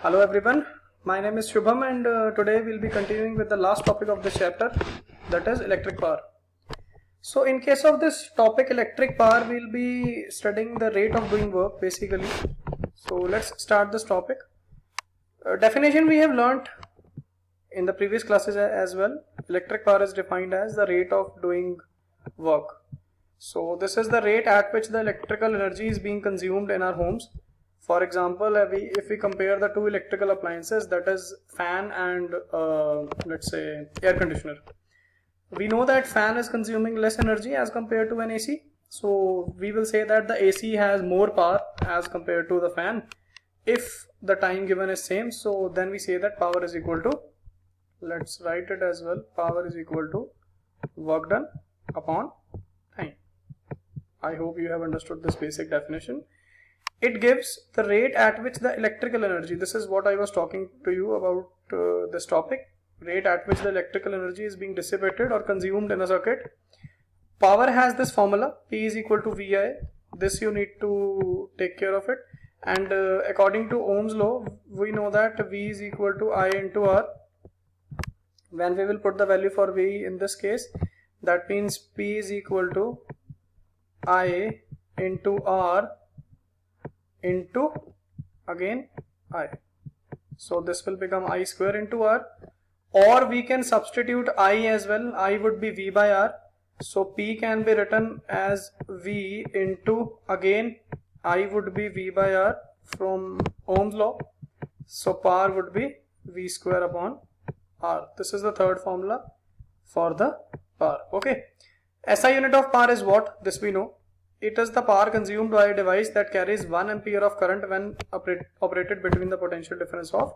Hello everyone, my name is Shubham and today we'll be continuing with the last topic of this chapter, that is electric power. So in case of this topic electric power, we'll be studying the rate of doing work basically. So let's start this topic. Definition we have learnt in the previous classes as well. Electric power is defined as the rate of doing work. So this is the rate at which the electrical energy is being consumed in our homes. For example, if we compare the two electrical appliances, that is fan and let's say air conditioner. We know that fan is consuming less energy as compared to an AC. So we will say that the AC has more power as compared to the fan if the time given is same. So then we say that power is equal to, let's write it as well, power is equal to work done upon time. I hope you have understood this basic definition. It gives the rate at which the electrical energy, this is what I was talking to you about this topic, rate at which the electrical energy is being dissipated or consumed in a circuit. Power has this formula, P is equal to VI. This you need to take care of it. And according to Ohm's law, we know that V is equal to I into R. When we will put the value for V in this case, that means P is equal to I into R into again I. So this will become I square into R, or we can substitute I as well. I would be V by R. So P can be written as V into again I would be V by R from Ohm's law. So power would be V square upon R. This is the third formula for the power. Okay. SI unit of power is what? This we know. It is the power consumed by a device that carries 1 ampere of current when operated between the potential difference of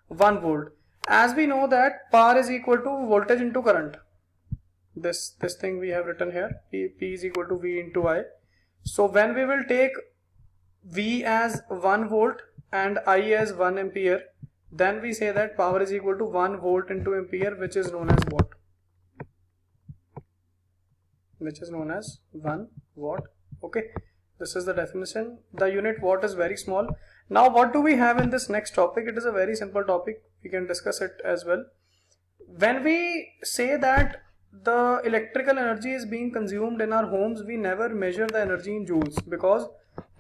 1 volt. As we know that power is equal to voltage into current. This thing we have written here, P is equal to V into I. So when we will take V as 1 volt and I as 1 ampere, then we say that power is equal to 1 volt into ampere, which is known as what? Which is known as 1 watt. Okay, this is the definition. The unit watt is very small. Now what do we have in this next topic? It is a very simple topic. We can discuss it as well. When we say that the electrical energy is being consumed in our homes, we never measure the energy in joules, because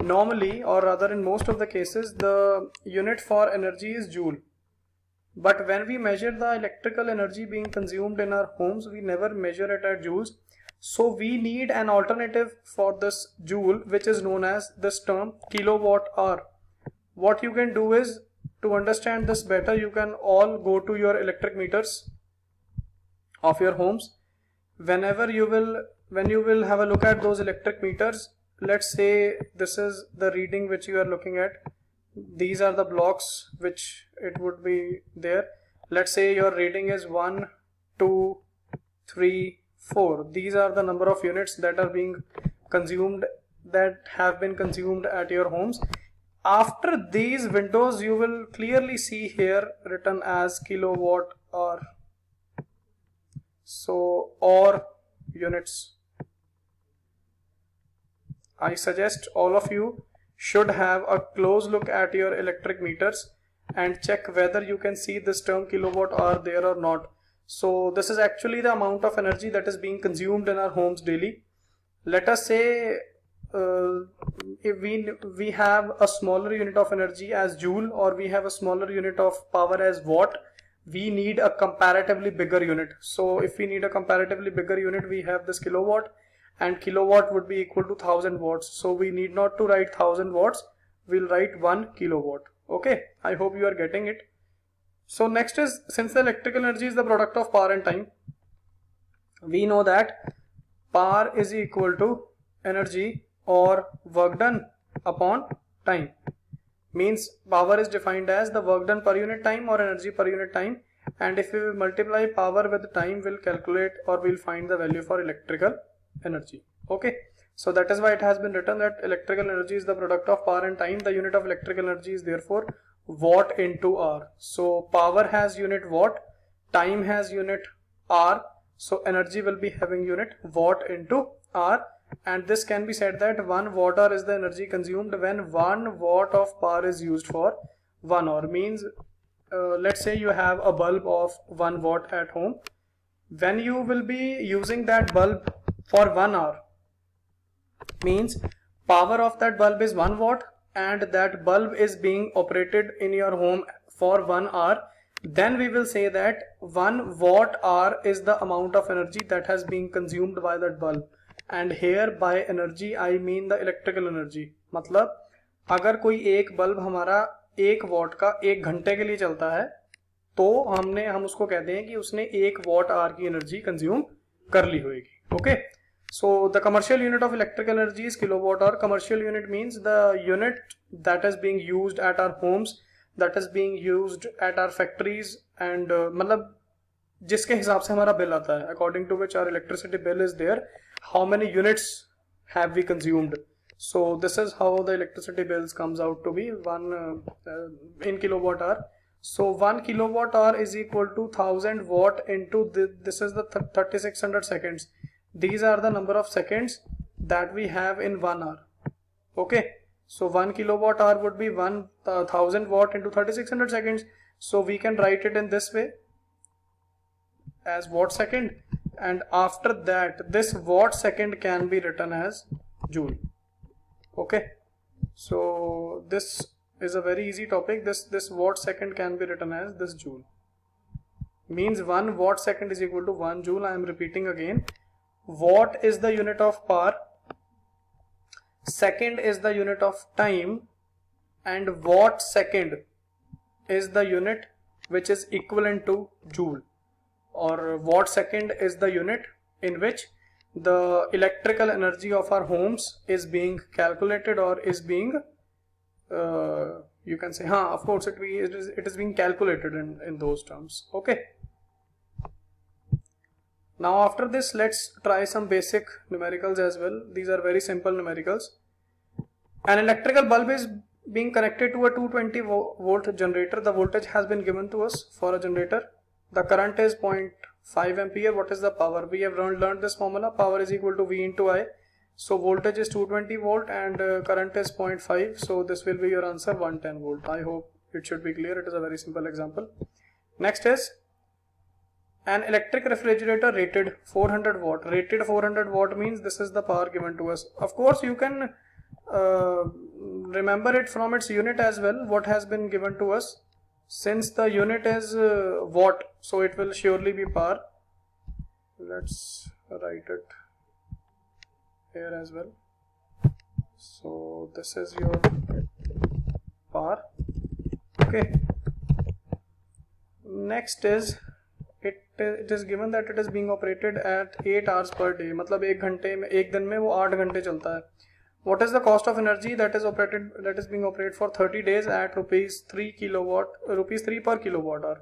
normally, or rather in most of the cases, the unit for energy is joule. But when we measure the electrical energy being consumed in our homes, we never measure it at joules. So we need an alternative for this joule, which is known as this term kilowatt hour. What you can do is, to understand this better, you can all go to your electric meters of your homes. When you will have a look at those electric meters, let's say this is the reading which you are looking at. These are the blocks which it would be there. Let's say your reading is 1, 2, 3, 4. These are the number of units that are being consumed, that have been consumed at your homes. After these windows, you will clearly see here written as kilowatt hour. So, or units. I suggest all of you should have a close look at your electric meters and check whether you can see this term kilowatt hour there or not. So this is actually the amount of energy that is being consumed in our homes daily. Let us say if we have a smaller unit of energy as joule, or we have a smaller unit of power as watt, we need a comparatively bigger unit. So if we need a comparatively bigger unit, we have this kilowatt, and kilowatt would be equal to 1000 watts. So we need not to write 1000 watts, we'll write 1 kilowatt. Okay, I hope you are getting it. So next is, since the electrical energy is the product of power and time, we know that power is equal to energy or work done upon time. Means power is defined as the work done per unit time or energy per unit time, and if we multiply power with time, we'll calculate or we'll find the value for electrical energy. Okay, so that is why it has been written that electrical energy is the product of power and time. The unit of electrical energy is therefore watt into hour. So power has unit watt, time has unit hour, so energy will be having unit watt into hour, and this can be said that 1 watt hour is the energy consumed when 1 watt of power is used for 1 hour. Means let's say you have a bulb of 1 watt at home. When you will be using that bulb for 1 hour, means power of that bulb is 1 watt and that bulb is being operated in your home for 1 hour, then we will say that 1 watt hour is the amount of energy that has been consumed by that bulb. And here by energy I mean the electrical energy. मतलब अगर कोई एक bulb हमारा 1 what का 1 घंटे के लिए चलता है तो हम उसको कहते हैं कि उसने 1 वॉट आवर की एनर्जी कंज्यूम कर ली होगी. Okay, so the commercial unit of electrical energy is kilowatt hour. Commercial unit means the unit that is being used at our homes, that is being used at our factories and मतलब जिसके हिसाब से हमारा bill आता है, according to which our electricity bill is there, how many units have we consumed. So this is how the electricity bills comes out to be in kilowatt hour. So 1 kilowatt hour is equal to 1000 watt into this is the 3600 seconds. These are the number of seconds that we have in 1 hour. Okay, so 1 kilowatt hour would be 1000 watt into 3600 seconds. So we can write it in this way as watt second, and after that this watt second can be written as joule. Okay, so this is a very easy topic. This watt second can be written as this joule. Means 1 watt second is equal to 1 joule. I am repeating again. Watt is the unit of power, second is the unit of time, and watt second is the unit which is equivalent to joule, or watt second is the unit in which the electrical energy of our homes is being calculated or is being you can say, of course it is being calculated in those terms. Okay, now after this let's try some basic numericals as well. These are very simple numericals. An electrical bulb is being connected to a 220 volt generator. The voltage has been given to us for a generator. The current is 0.5 ampere. What is the power? We have learned this formula. Power is equal to V into I. So voltage is 220 volt and current is 0.5. So this will be your answer, 110 volt. I hope it should be clear. It is a very simple example. Next is an electric refrigerator rated 400 watt. Rated 400 watt means this is the power given to us. Of course you can remember it from its unit as well, what has been given to us. Since the unit is watt, so it will surely be power. Let's write it here as well. So this is your power. Okay, next is it is given that it is being operated at 8 hours per day. मतलब एक दिन में वो 8 घंटे चलता है. What is the cost of energy that is being operated for 30 days at rupees 3 per kilowatt hour?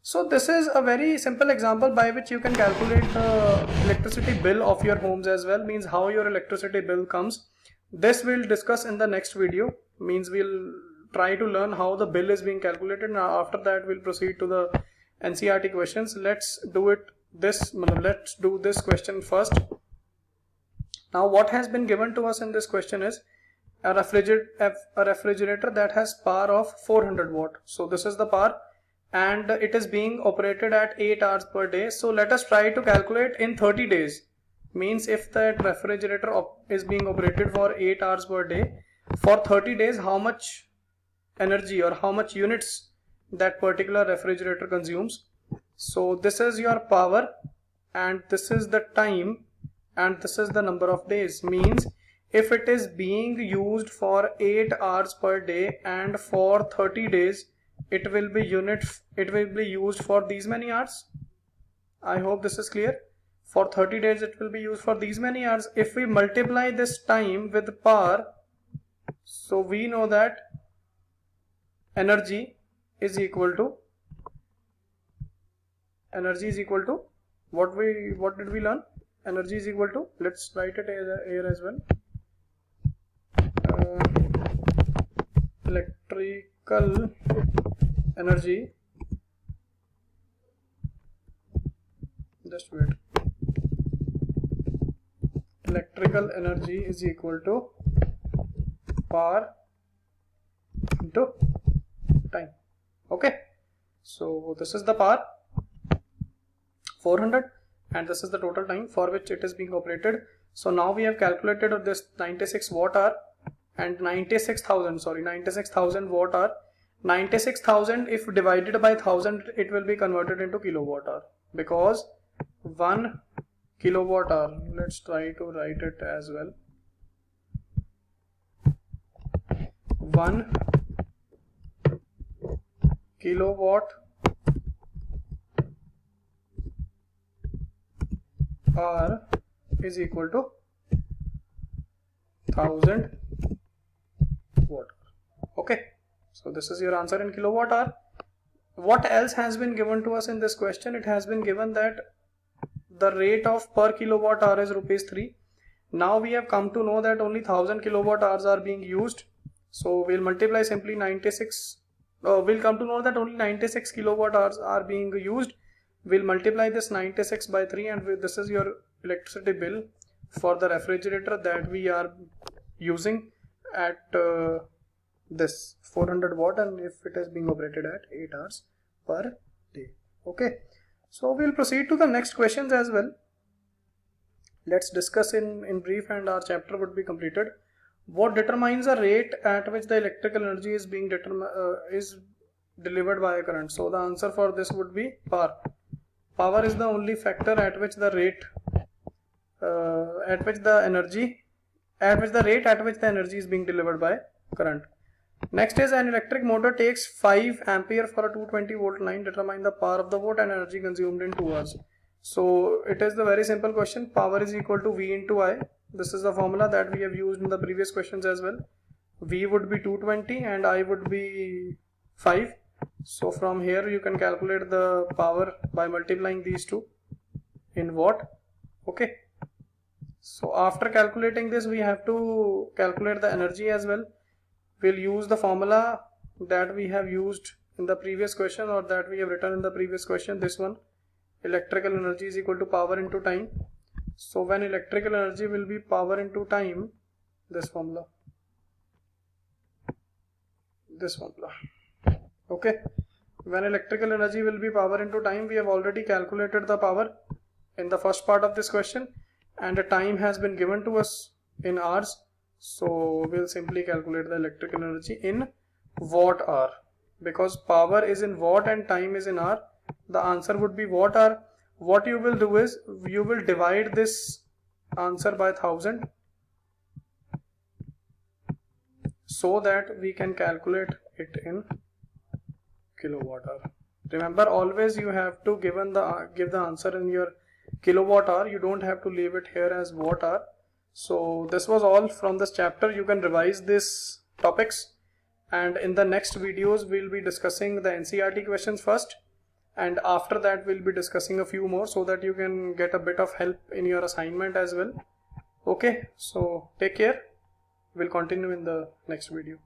So this is a very simple example by which you can calculate the electricity bill of your homes as well. Means how your electricity bill comes. This we'll discuss in the next video. Means we'll try to learn how the bill is being calculated. Now after that we'll proceed to the NCERT questions. Let's do this question first. Now what has been given to us in this question is a refrigerator that has power of 400 watt. So this is the power and it is being operated at 8 hours per day. So let us try to calculate in 30 days. Means if that refrigerator is being operated for 8 hours per day, for 30 days how much energy or how much units that particular refrigerator consumes. So this is your power and this is the time and this is the number of days. Means if it is being used for 8 hours per day and for 30 days it will be used for these many hours. I hope this is clear. For 30 days it will be used for these many hours. If we multiply this time with power, so we know that energy is equal to what did we learn? Energy is equal to, let's write it here as well, electrical energy, just wait, electrical energy is equal to power into time. Okay, so this is the power 400 and this is the total time for which it is being operated. So now we have calculated this 96 watt hour and 96,000 watt hour. 96,000 if divided by 1000 it will be converted into kilowatt hour, because 1 kilowatt hour, let's try to write it as well. 1 kilowatt hour is equal to 1000 watt. Okay, so this is your answer in kilowatt hour. What else has been given to us in this question? It has been given that the rate of per kilowatt hour is ₹3. Now we have come to know that only 1000 kilowatt hours are being used. So we'll multiply simply 96. We'll come to know that only 96 kilowatt hours are being used. We'll multiply this 96 by 3 and this is your electricity bill for the refrigerator that we are using at this 400 watt, and if it is being operated at 8 hours per day. Okay, so we'll proceed to the next questions as well. Let's discuss in brief and our chapter would be completed. What determines the rate at which the electrical energy is being delivered by a current? So the answer for this would be power. Power is the only factor at which the rate at which the energy is being delivered by current. Next is an electric motor takes 5 ampere for a 220 volt line. Determine the power of the watt and energy consumed in 2 hours. So it is the very simple question. Power is equal to V into I. This is the formula that we have used in the previous questions as well. V would be 220 and I would be 5. So from here you can calculate the power by multiplying these two in watt. Okay, so after calculating this we have to calculate the energy as well. We'll use the formula that we have used in the previous question, or that we have written in the previous question, this one. Electrical energy is equal to power into time. So when electrical energy will be power into time, this formula. Okay, when electrical energy will be power into time, we have already calculated the power in the first part of this question, and the time has been given to us in hours. So we'll simply calculate the electrical energy in watt hour, because power is in watt and time is in hour. The answer would be watt hour. What you will do is you will divide this answer by 1000 so that we can calculate it in kilowatt hour. Remember, always you have to give the answer in your kilowatt hour. You don't have to leave it here as watt hour. So this was all from this chapter. You can revise these topics, and in the next videos we'll be discussing the NCERT questions first, and after that we'll be discussing a few more so that you can get a bit of help in your assignment as well. Okay, so take care. We'll continue in the next video.